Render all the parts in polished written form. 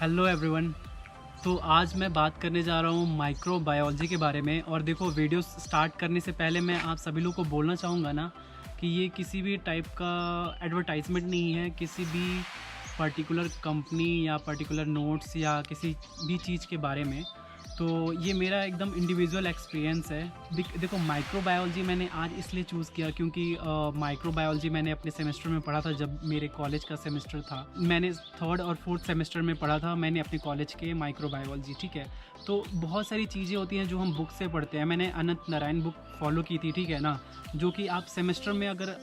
Hello everyone. तो आज मैं बात करने जा रहा हूँ माइक्रोबायोलॉजी के बारे में। और देखो, वीडियो स्टार्ट करने से पहले मैं आप सभी लोग को बोलना चाहूँगा ना कि ये किसी भी टाइप का एडवर्टाइजमेंट नहीं है, किसी भी पर्टिकुलर कंपनी या पर्टिकुलर नोट्स या किसी भी चीज़ के बारे में। तो ये मेरा एकदम इंडिविजुअल एक्सपीरियंस है। देखो, माइक्रोबायोलॉजी मैंने आज इसलिए चूज़ किया क्योंकि माइक्रोबायोलॉजी मैंने अपने सेमेस्टर में पढ़ा था। जब मेरे कॉलेज का सेमेस्टर था, मैंने 3rd और 4th सेमेस्टर में पढ़ा था मैंने अपने कॉलेज के माइक्रोबायोलॉजी। ठीक है, तो बहुत सारी चीज़ें होती हैं जो हम बुक से पढ़ते हैं। मैंने अनंत नारायण बुक फॉलो की थी, ठीक है ना, जो कि आप सेमेस्टर में अगर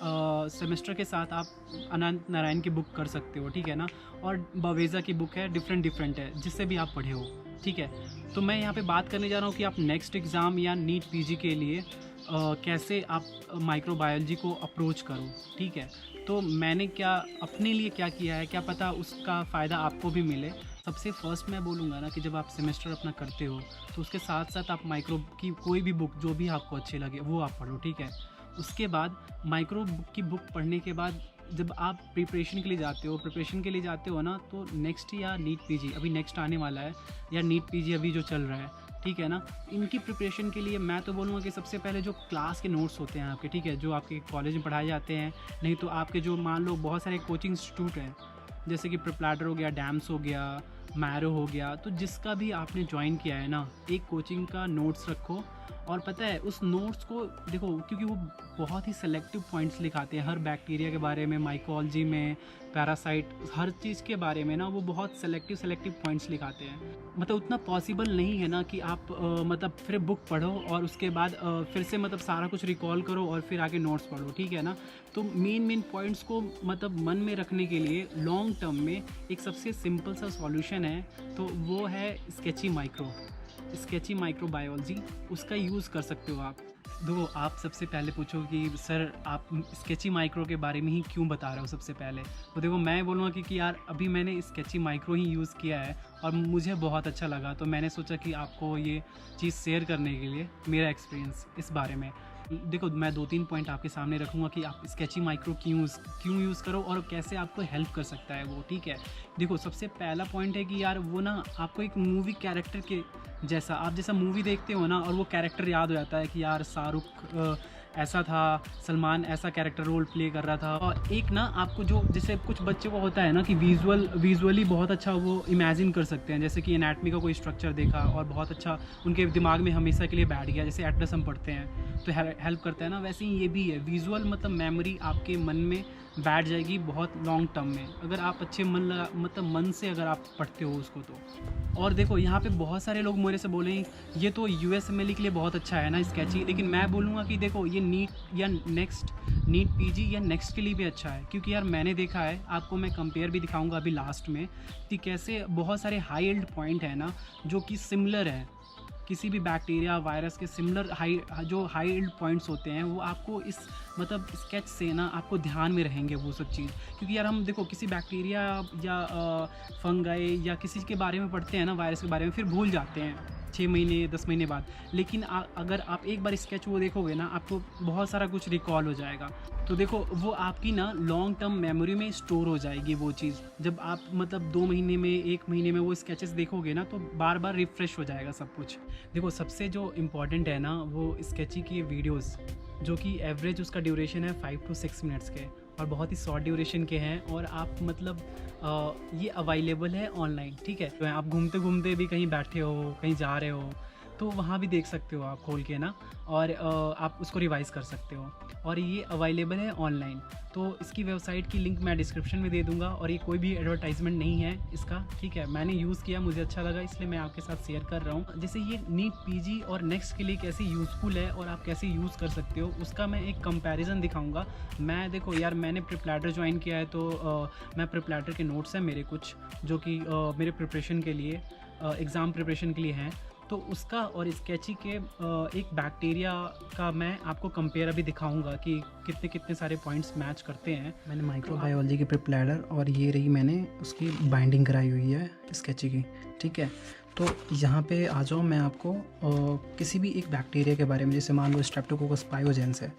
सेमेस्टर के साथ आप अनंत नारायण की बुक कर सकते हो, ठीक है ना। और बवेजा की बुक है, डिफरेंट है, जिससे भी आप पढ़े हो, ठीक है। तो मैं यहाँ पे बात करने जा रहा हूँ कि आप नेक्स्ट एग्ज़ाम या नीट पीजी के लिए कैसे आप माइक्रोबायोलॉजी को अप्रोच करो, ठीक है। तो मैंने क्या अपने लिए क्या किया है, क्या पता उसका फ़ायदा आपको भी मिले। सबसे फर्स्ट मैं बोलूँगा ना कि जब आप सेमेस्टर अपना करते हो तो उसके साथ साथ आप माइक्रो की कोई भी बुक जो भी आपको अच्छी लगे वो आप पढ़ो, ठीक है। उसके बाद माइक्रो की बुक पढ़ने के बाद जब आप प्रिपरेशन के लिए जाते हो ना, तो नेक्स्ट या नीट पीजी अभी नेक्स्ट आने वाला है, या नीट पीजी अभी जो चल रहा है, ठीक है ना। इनकी प्रिपरेशन के लिए मैं तो बोलूँगा कि सबसे पहले जो क्लास के नोट्स होते हैं आपके, ठीक है, जो आपके कॉलेज में पढ़ाए जाते हैं, नहीं तो आपके जो मान लो बहुत सारे कोचिंग इंस्टीट्यूट हैं, जैसे कि प्रिपलाडर हो गया, डैम्स हो गया, मैरो हो गया, तो जिसका भी आपने ज्वाइन किया है ना, एक कोचिंग का नोट्स रखो। और पता है उस नोट्स को देखो, क्योंकि वो बहुत ही सेलेक्टिव पॉइंट्स लिखाते हैं हर बैक्टीरिया के बारे में, माइकोलॉजी में, पैरासाइट, हर चीज़ के बारे में ना, वो बहुत सेलेक्टिव पॉइंट्स लिखाते हैं। मतलब उतना पॉसिबल नहीं है ना कि आप मतलब फिर बुक पढ़ो और उसके बाद फिर से मतलब सारा कुछ रिकॉल करो और फिर आगे नोट्स पढ़ो, ठीक है ना। तो मेन पॉइंट्स को मतलब मन में रखने के लिए लॉन्ग टर्म में एक सबसे सिंपल सा सॉल्यूशन है, तो वो है स्केची माइक्रोबायोलॉजी। उसका यूज़ कर सकते हो आप। देखो, आप सबसे पहले पूछो कि सर आप स्केची माइक्रो के बारे में ही क्यों बता रहे हो सबसे पहले। तो देखो, मैं बोलूँगा कि यार अभी मैंने स्केची माइक्रो ही यूज़ किया है और मुझे बहुत अच्छा लगा, तो मैंने सोचा कि आपको ये चीज़ शेयर करने के लिए मेरा एक्सपीरियंस इस बारे में। देखो, मैं 2-3 पॉइंट आपके सामने रखूँगा कि आप स्केची माइक्रो क्यों यूज़ करो और कैसे आपको हेल्प कर सकता है वो, ठीक है। देखो, सबसे पहला पॉइंट है कि यार वो ना आपको एक मूवी कैरेक्टर के जैसा, आप जैसा मूवी देखते हो ना और वो कैरेक्टर याद हो जाता है कि यार शाहरुख ऐसा था, सलमान ऐसा कैरेक्टर रोल प्ले कर रहा था। और एक ना आपको जो जैसे कुछ बच्चे को होता है ना कि विजुअली बहुत अच्छा वो इमेजिन कर सकते हैं, जैसे कि एनाटमी का कोई स्ट्रक्चर देखा और बहुत अच्छा उनके दिमाग में हमेशा के लिए बैठ गया, जैसे एटलस हम पढ़ते हैं तो हेल्प करता है ना, वैसे ही ये भी है। विजुअल मतलब मेमोरी आपके मन में बैठ जाएगी बहुत लॉन्ग टर्म में, अगर आप अच्छे मन से अगर आप पढ़ते हो उसको तो। और देखो, यहाँ पे बहुत सारे लोग मेरे से बोले ये तो यूएसएमएल के लिए बहुत अच्छा है ना स्केची, लेकिन मैं बोलूँगा कि देखो ये नीट पीजी या नेक्स्ट के लिए भी अच्छा है, क्योंकि यार मैंने देखा है, आपको मैं कंपेयर भी दिखाऊंगा अभी लास्ट में कि कैसे बहुत सारे हाई एल्ड पॉइंट है ना जो कि सिमिलर है, किसी भी बैक्टीरिया वायरस के सिमिलर हाई एल्ड पॉइंट्स होते हैं, वो आपको इस मतलब स्केच से ना आपको ध्यान में रहेंगे वो सब चीज़। क्योंकि यार हम देखो किसी बैक्टीरिया या फंगाई या किसी के बारे में पढ़ते हैं ना, वायरस के बारे में, फिर भूल जाते हैं 6 महीने 10 महीने बाद। लेकिन अगर आप एक बार स्केच वो देखोगे ना, आपको बहुत सारा कुछ रिकॉल हो जाएगा। तो देखो, वो आपकी ना लॉन्ग टर्म मेमोरी में स्टोर हो जाएगी वो चीज़। जब आप मतलब 2 महीने में 1 महीने में वो स्केचेस देखोगे ना, तो बार बार रिफ़्रेश हो जाएगा सब कुछ। देखो, सबसे जो इम्पॉर्टेंट है ना वो स्केची की वीडियोज़, जो कि एवरेज उसका ड्यूरेशन है 5 to 6 मिनट्स के, और बहुत ही शॉर्ट ड्यूरेशन के हैं। और आप मतलब ये अवेलेबल है ऑनलाइन, ठीक है। तो आप घूमते घूमते भी कहीं बैठे हो, कहीं जा रहे हो, तो वहाँ भी देख सकते हो आप खोल के ना, और आप उसको रिवाइज़ कर सकते हो। और ये अवेलेबल है ऑनलाइन। तो इसकी वेबसाइट की लिंक मैं डिस्क्रिप्शन में दे दूँगा, और ये कोई भी एडवर्टाइजमेंट नहीं है इसका, ठीक है। मैंने यूज़ किया, मुझे अच्छा लगा, इसलिए मैं आपके साथ शेयर कर रहा हूँ। जैसे ये नीट पीजी और नेक्स्ट के लिए कैसे यूज़फुल है और आप कैसे यूज़ कर सकते हो, उसका मैं एक कंपैरिजन दिखाऊंगा। मैं देखो यार, मैंने प्रिपलैडर ज्वाइन किया है, तो मैं प्रिपलैडर के नोट्स हैं मेरे कुछ, जो कि मेरे प्रिपरेशन के लिए, एग्ज़ाम प्रिपरेशन के लिए हैं, तो उसका और स्केची के एक बैक्टीरिया का मैं आपको कंपेयर अभी दिखाऊंगा कि कितने कितने सारे पॉइंट्स मैच करते हैं। मैंने माइक्रोबायोलॉजी के प्रिपलैडर, और ये रही मैंने उसकी बाइंडिंग कराई हुई है स्केची की, ठीक है। तो यहाँ पे आ जाओ, मैं आपको किसी भी एक बैक्टीरिया के बारे में, जैसे मान लो स्ट्रेप्टोकोकस पायोजेंस है,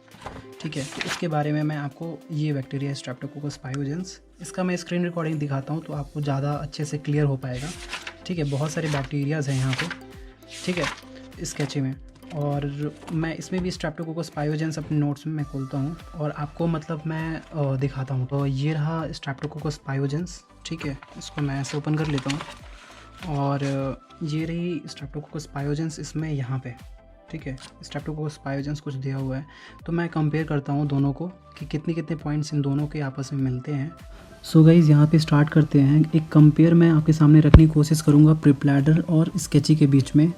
ठीक है, तो इसके बारे में मैं आपको, ये बैक्टीरिया स्ट्रेप्टोकोकस पायोजेंस, इसका मैं स्क्रीन रिकॉर्डिंग दिखाता हूँ तो आपको ज़्यादा अच्छे से क्लियर हो पाएगा, ठीक है। बहुत सारे बैक्टीरियाज़ हैं यहाँ पे, ठीक है, स्केची में, और मैं इसमें भी स्ट्रेप्टोकोकस पायोजेंस अपने नोट्स में मैं खोलता हूँ और आपको मतलब मैं दिखाता हूँ। तो ये रहा स्ट्रेप्टोकोकस पायोजेंस, ठीक है, इसको मैं ऐसे ओपन कर लेता हूँ और ये रही स्ट्रेप्टोकोकस पायोजेंस इसमें यहाँ पे, ठीक है। स्ट्रेप्टोकोकस पायोजेंस कुछ दिया हुआ है, तो मैं कंपेयर करता हूँ दोनों को कि कितने कितने पॉइंट्स इन दोनों के आपस में मिलते हैं। सो गाइज़ यहाँ पे स्टार्ट करते हैं। एक कंपेयर मैं आपके सामने रखने की कोशिश करूँगा प्रिप्लैडर और स्केची के बीच में,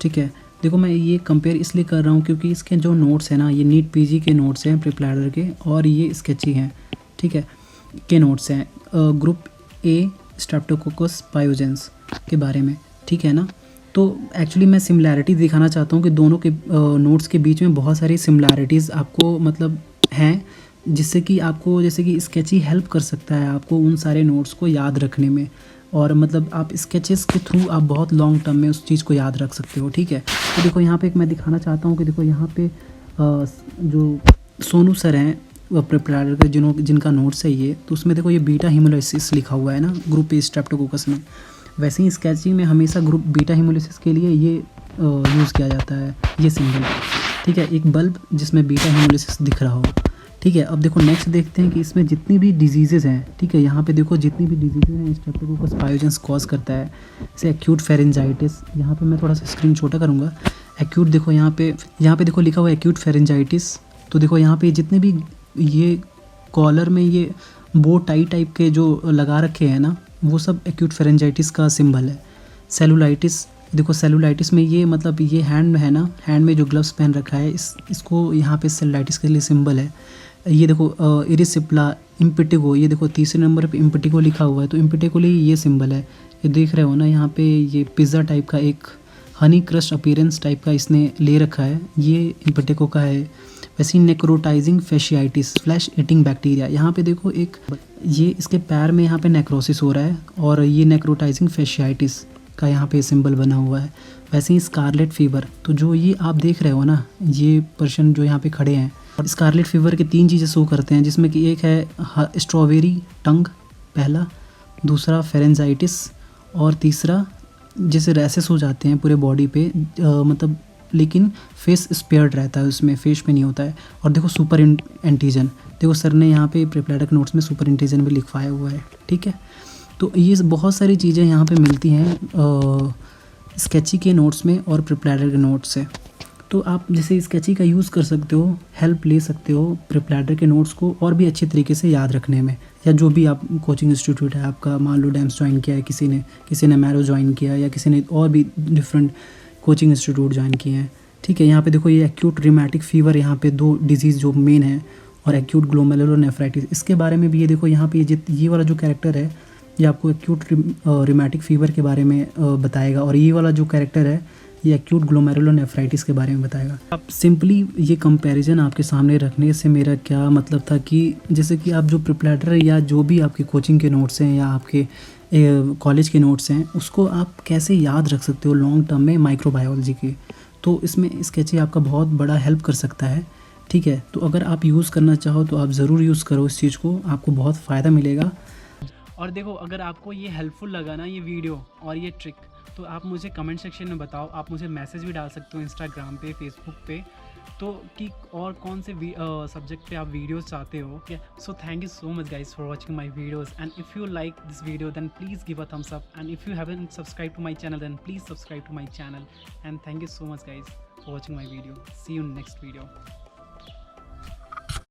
ठीक है। देखो मैं ये कंपेयर इसलिए कर रहा हूँ क्योंकि इसके जो नोट्स हैं ना, ये नीट पीजी के नोट्स हैं प्रिप्लैडर के, और ये स्केची हैं, ठीक है, के नोट्स हैं ग्रुप ए स्ट्रेप्टोकोकस पायोजेंस के बारे में, ठीक है ना। तो एक्चुअली मैं सिमिलैरिटी दिखाना चाहता हूँ कि दोनों के नोट्स के बीच में बहुत सारी सिमिलैरिटीज़ आपको मतलब हैं, जिससे कि आपको, जैसे कि स्केची हेल्प कर सकता है आपको उन सारे नोट्स को याद रखने में, और मतलब आप स्केचेस के थ्रू आप बहुत लॉन्ग टर्म में उस चीज़ को याद रख सकते हो, ठीक है। तो देखो यहाँ पे एक मैं दिखाना चाहता हूँ कि देखो यहाँ पे जो सोनू सर हैं प्रिप्लैडर के, जिनका नोट्स है ये, तो उसमें देखो ये बीटा हीमोलाइसिस लिखा हुआ है ना ग्रुप ए स्ट्रेप्टोकोकस में। वैसे ही स्केचिंग में हमेशा ग्रुप बीटा हीमोलाइसिस के लिए ये यूज़ किया जाता है, ये सिंबल, ठीक है, एक बल्ब जिसमें बीटा हीमोलाइसिस दिख रहा हो, ठीक है। अब देखो नेक्स्ट देखते हैं कि इसमें जितनी भी डिजीज़ेज़ हैं, ठीक है, यहाँ पे देखो जितनी भी डिजीज़ेज़ हैं स्ट्रेप्टोकोकस पायोजेंस कॉज करता है, जैसे एक्यूट फेरेंजाइटिस, यहाँ पे मैं थोड़ा सा स्क्रीन छोटा करूँगा। एक्यूट देखो यहाँ पे देखो लिखा हुआ है एक्यूट फेरेंजाइटिस। तो देखो यहाँ पे जितने भी ये कॉलर में ये बो टाइप के जो लगा रखे हैं ना, वो सब एक्यूट फेरेंजाइटिस का सिंबल है। सेलुलाइटिस, देखो सेलुलाइटिस में ये मतलब ये हैंड में है ना, हैंड में जो ग्लव्स पहन रखा है, इसको यहाँ पे सेलुलाइटिस के लिए सिंबल है। ये देखो इरिसिप्ला, इम्पिटिगो, ये देखो तीसरे नंबर पे इम्पिटिगो लिखा हुआ है, तो इम्पिटिगो लिए ये सिंबल है। ये देख रहे हो ना यहाँ पे, ये पिज़्ज़ा टाइप का एक हनी क्रस्ट अपीयरेंस टाइप का इसने ले रखा है, ये इम्पिटिगो का है। वैसे ही necrotizing fasciitis flesh eating bacteria, यहाँ पे देखो एक ये इसके पैर में यहाँ पे नेक्रोसिस हो रहा है, और ये नेक्रोटाइजिंग फेशियाइटिस का यहाँ पे सिंबल बना हुआ है। वैसे ही स्कारलेट फीवर, तो जो ये आप देख रहे हो ना, ये पर्सन जो यहाँ पे खड़े हैं, और स्कारलेट फीवर के 3 चीज़ें शो करते हैं, जिसमें कि एक है स्ट्रॉबेरी टंग पहला, दूसरा फेरेंजाइटिस, और तीसरा जैसे रैसेस हो जाते हैं पूरे बॉडी पे, मतलब लेकिन फेस स्पेयर्ड रहता है, उसमें फेस पे नहीं होता है। और देखो सुपर एंटीजन, देखो सर ने यहाँ पे प्रिप्लैडर नोट्स में सुपर एंटीजन भी लिखवाया हुआ है, ठीक है। तो ये बहुत सारी चीज़ें यहाँ पे मिलती हैं स्केची के नोट्स में और प्रिप्लैडर के नोट्स से। तो आप जैसे स्केची का यूज़ कर सकते हो, हेल्प ले सकते हो प्रिप्लैडर के नोट्स को और भी अच्छे तरीके से याद रखने में, या जो भी आप कोचिंग इंस्टीट्यूट है आपका, मान लो डैम्स ज्वाइन किया है किसी ने मैरो ज्वाइन किया, या किसी ने और भी डिफरेंट कोचिंग इंस्टीट्यूट ज्वाइन किए हैं, ठीक है। यहाँ पे देखो ये एक्यूट रिमेटिक फीवर, यहाँ पे 2 डिजीज़ जो मेन है, और एक्यूट ग्लोमेरुलोनेफ्राइटिस, इसके बारे में भी ये देखो यहाँ पे ये वाला जो कैरेक्टर है, ये आपको एक्यूट रिमेटिक फीवर के बारे में बताएगा, और ये वाला जो कैरेक्टर है ये एक्यूट ग्लोमेरुलोनेफ्राइटिस के बारे में बताएगा। आप सिंपली ये कंपैरिजन आपके सामने रखने से मेरा क्या मतलब था कि जैसे कि आप जो प्रिप्लैडर या जो भी आपके कोचिंग के नोट्स हैं या आपके कॉलेज के नोट्स हैं, उसको आप कैसे याद रख सकते हो लॉन्ग टर्म में माइक्रोबायोलॉजी के, तो इसमें स्केची आपका बहुत बड़ा हेल्प कर सकता है, ठीक है। तो अगर आप यूज़ करना चाहो तो आप ज़रूर यूज़ करो इस चीज़ को, आपको बहुत फ़ायदा मिलेगा। और देखो अगर आपको ये हेल्पफुल लगा ना ये वीडियो और ये ट्रिक, तो आप मुझे कमेंट सेक्शन में बताओ, आप मुझे मैसेज भी डाल सकते हो इंस्टाग्राम पे, फेसबुक पे, तो कि और कौन से सब्जेक्ट पे आप वीडियोस चाहते हो, okay. So thank you so much guys for watching my videos, and if you like this video then please give a thumbs up, and if you haven't subscribe to my channel then please subscribe to my channel, and thank you so much guys for watching my video. See you next video.